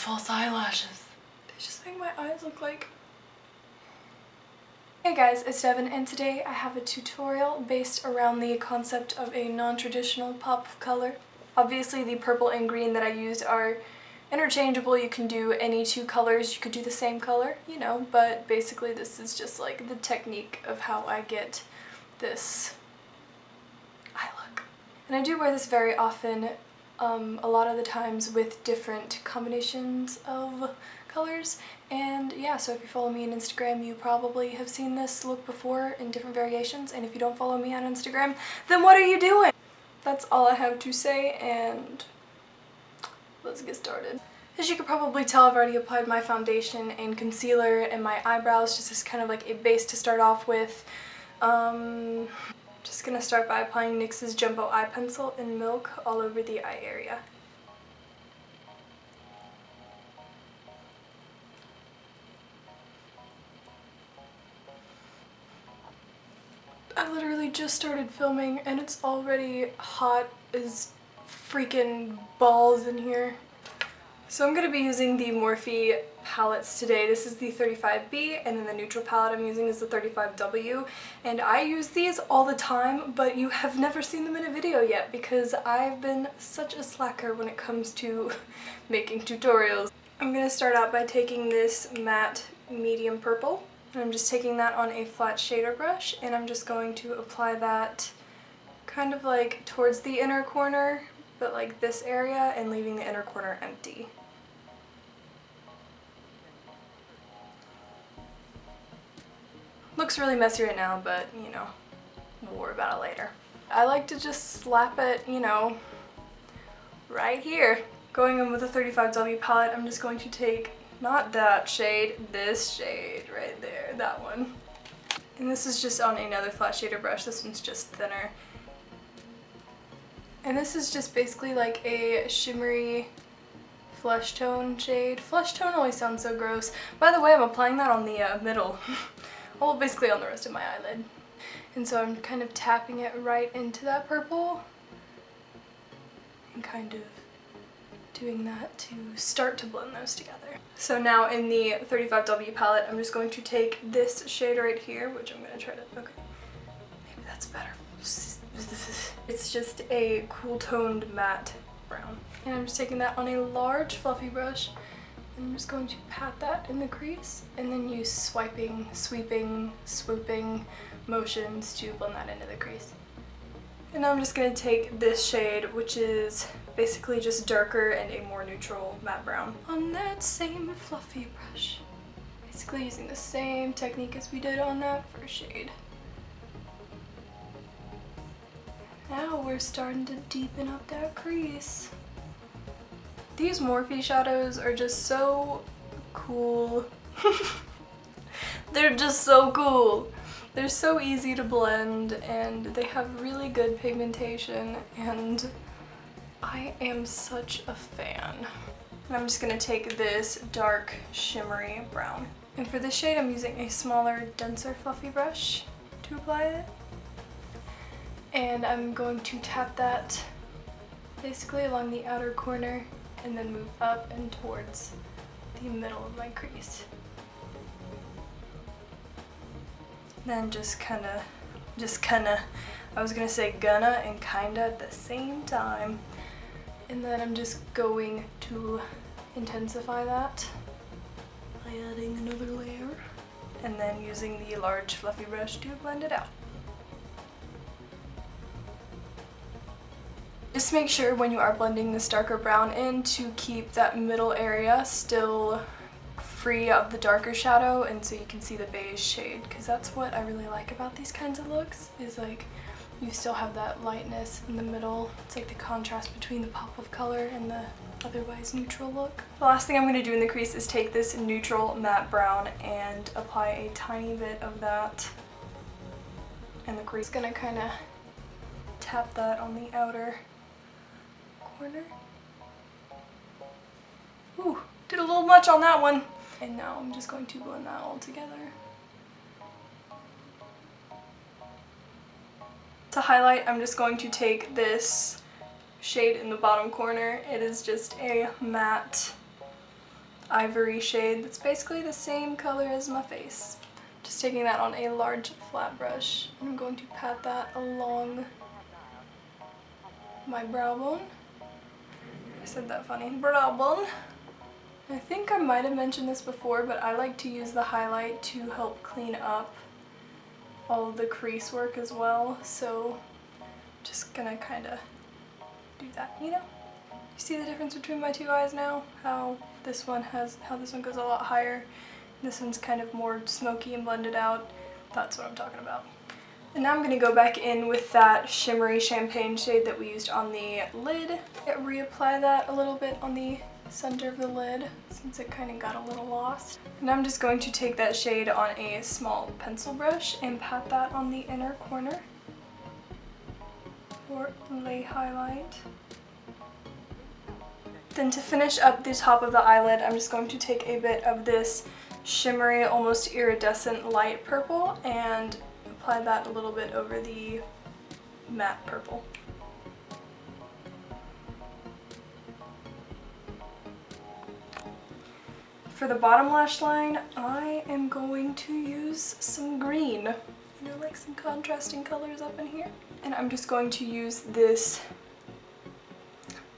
false eyelashes. They just make my eyes look like... Hey guys, it's Devin, and today I have a tutorial based around the concept of a non-traditional pop of color. Obviously the purple and green that I used are interchangeable. You can do any two colors, you could do the same color, you know, but basically this is just like the technique of how I get this eye look. And I do wear this very often, a lot of the times with different combinations of colors, and yeah, so if you follow me on Instagram you probably have seen this look before in different variations, and if you don't follow me on Instagram, then what are you doing? That's all I have to say, and let's get started. As you could probably tell, I've already applied my foundation and concealer and my eyebrows just as kind of like a base to start off with. Just gonna start by applying NYX's Jumbo Eye Pencil in Milk all over the eye area. I literally just started filming and it's already hot as freaking balls in here. So I'm going to be using the Morphe palettes today. This is the 35B, and then the neutral palette I'm using is the 35W. And I use these all the time, but you have never seen them in a video yet because I've been such a slacker when it comes to making tutorials. I'm going to start out by taking this matte medium purple. And I'm just taking that on a flat shader brush, and I'm just going to apply that kind of like towards the inner corner, but like this area, and leaving the inner corner empty. Looks really messy right now, but you know, we'll worry about it later. I like to just slap it, you know, right here. Going in with the 35W palette, I'm just going to take not that shade, this shade right there, that one. And this is just on another flat shader brush. This one's just thinner. And this is just basically like a shimmery flesh tone shade. Flesh tone always sounds so gross. By the way, I'm applying that on the middle. Well, basically on the rest of my eyelid. And so I'm kind of tapping it right into that purple and kind of doing that to start to blend those together. So now in the 35W palette, I'm just going to take this shade right here, which I'm going to try to, okay, maybe that's better. It's just a cool toned matte brown. And I'm just taking that on a large fluffy brush, and I'm just going to pat that in the crease, and then use swiping, sweeping, swooping motions to blend that into the crease. And now I'm just going to take this shade, which is basically just darker and a more neutral matte brown, on that same fluffy brush. Basically using the same technique as we did on that first shade. Now we're starting to deepen up that crease. These Morphe shadows are just so cool. They're just so cool. They're so easy to blend, and they have really good pigmentation, and I am such a fan. And I'm just going to take this dark shimmery brown. And for this shade I'm using a smaller, denser fluffy brush to apply it. And I'm going to tap that basically along the outer corner and then move up and towards the middle of my crease. Then just kinda, I was gonna say gonna and kinda at the same time. And then I'm just going to intensify that by adding another layer, and then using the large fluffy brush to blend it out. Just make sure when you are blending this darker brown in to keep that middle area still free of the darker shadow, and so you can see the beige shade, because that's what I really like about these kinds of looks, is like you still have that lightness in the middle. It's like the contrast between the pop of color and the otherwise neutral look. The last thing I'm going to do in the crease is take this neutral matte brown and apply a tiny bit of that in the crease. Going to kind of tap that on the outer corner. Ooh, did a little much on that one. And now I'm just going to blend that all together. To highlight, I'm just going to take this shade in the bottom corner. It is just a matte ivory shade that's basically the same color as my face. Just taking that on a large flat brush, and I'm going to pat that along my brow bone. I said that funny. Brow bone. I think I might have mentioned this before, but I like to use the highlight to help clean up all of the crease work as well, so just gonna kind of do that, you know? You see the difference between my two eyes now? How this one goes a lot higher, this one's kind of more smoky and blended out. That's what I'm talking about. And now I'm going to go back in with that shimmery champagne shade that we used on the lid. Reapply that a little bit on the center of the lid since it kind of got a little lost. And I'm just going to take that shade on a small pencil brush and pat that on the inner corner for lay highlight. Then to finish up the top of the eyelid, I'm just going to take a bit of this shimmery, almost iridescent light purple and apply that a little bit over the matte purple. For the bottom lash line, I am going to use some green. I do like some contrasting colors up in here. And I'm just going to use this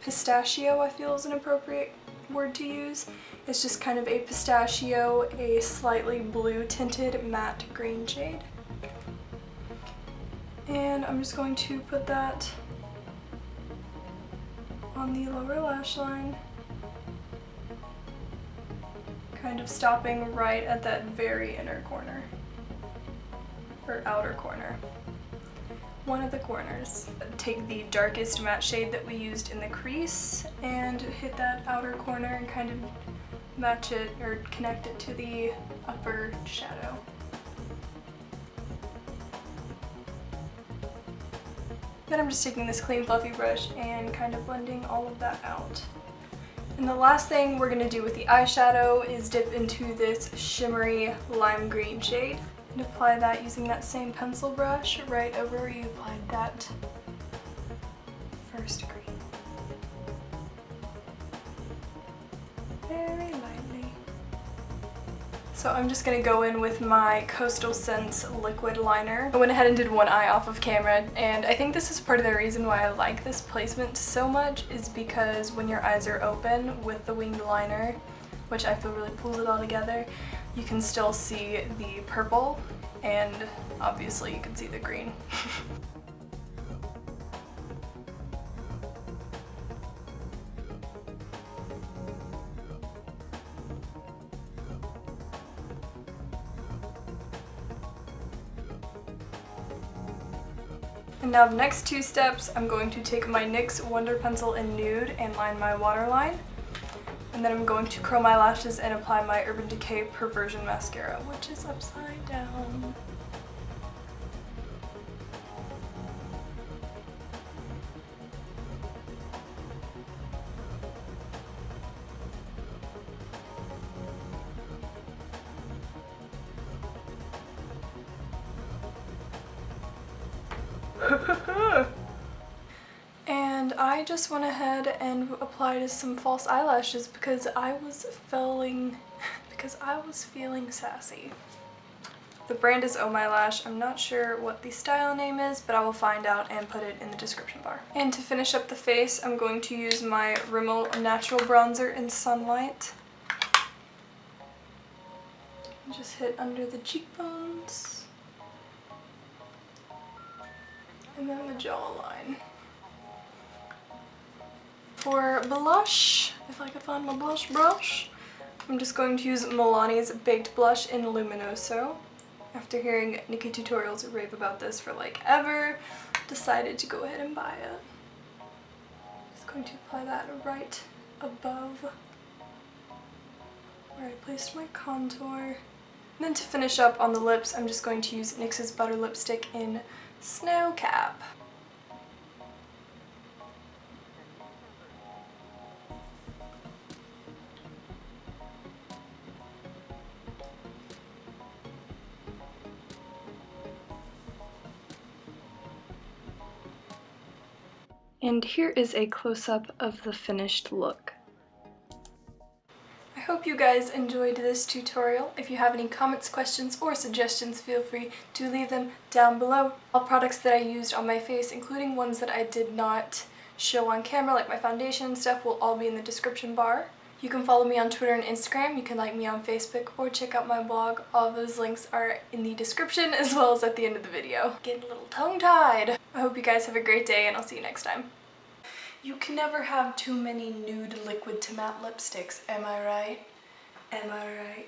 pistachio, I feel is an appropriate word to use. It's just kind of a pistachio, a slightly blue tinted matte green shade. And I'm just going to put that on the lower lash line, kind of stopping right at that very inner corner, or outer corner. One of the corners. Take the darkest matte shade that we used in the crease and hit that outer corner and kind of match it or connect it to the upper shadow. Then I'm just taking this clean fluffy brush and kind of blending all of that out. And the last thing we're going to do with the eyeshadow is dip into this shimmery lime green shade and apply that using that same pencil brush right over where you applied that first green. Very lightly. So I'm just going to go in with my Coastal Scents liquid liner. I went ahead and did one eye off of camera, and I think this is part of the reason why I like this placement so much is because when your eyes are open with the winged liner, which I feel really pulls it all together, you can still see the purple and obviously you can see the green. And now the next two steps, I'm going to take my NYX Wonder Pencil in Nude and line my waterline. And then I'm going to curl my lashes and apply my Urban Decay Perversion Mascara, which is upside down. And I just went ahead and applied some false eyelashes because I was feeling sassy. The brand is Oh My Lash. I'm not sure what the style name is, but I will find out and put it in the description bar. And to finish up the face, I'm going to use my Rimmel Natural Bronzer in Sunlight. Just hit under the cheekbones. And then the jawline. For blush, if I could find my blush brush, I'm just going to use Milani's Baked Blush in Luminoso. After hearing Nikki tutorials rave about this for like ever, decided to go ahead and buy it. Just going to apply that right above where I placed my contour. And then to finish up on the lips, I'm just going to use NYX's Butter Lipstick in Snow Cap. And here is a close-up of the finished look. I I hope you guys enjoyed this tutorial. If you have any comments, questions, or suggestions, feel free to leave them down below. All products that I used on my face, including ones that I did not show on camera, like my foundation and stuff, will all be in the description bar. You can follow me on Twitter and Instagram, you can like me on Facebook, or check out my blog. All those links are in the description as well as at the end of the video. Getting a little tongue-tied. I hope you guys have a great day, and I'll see you next time. You can never have too many nude liquid to matte lipsticks, am I right? Am I right?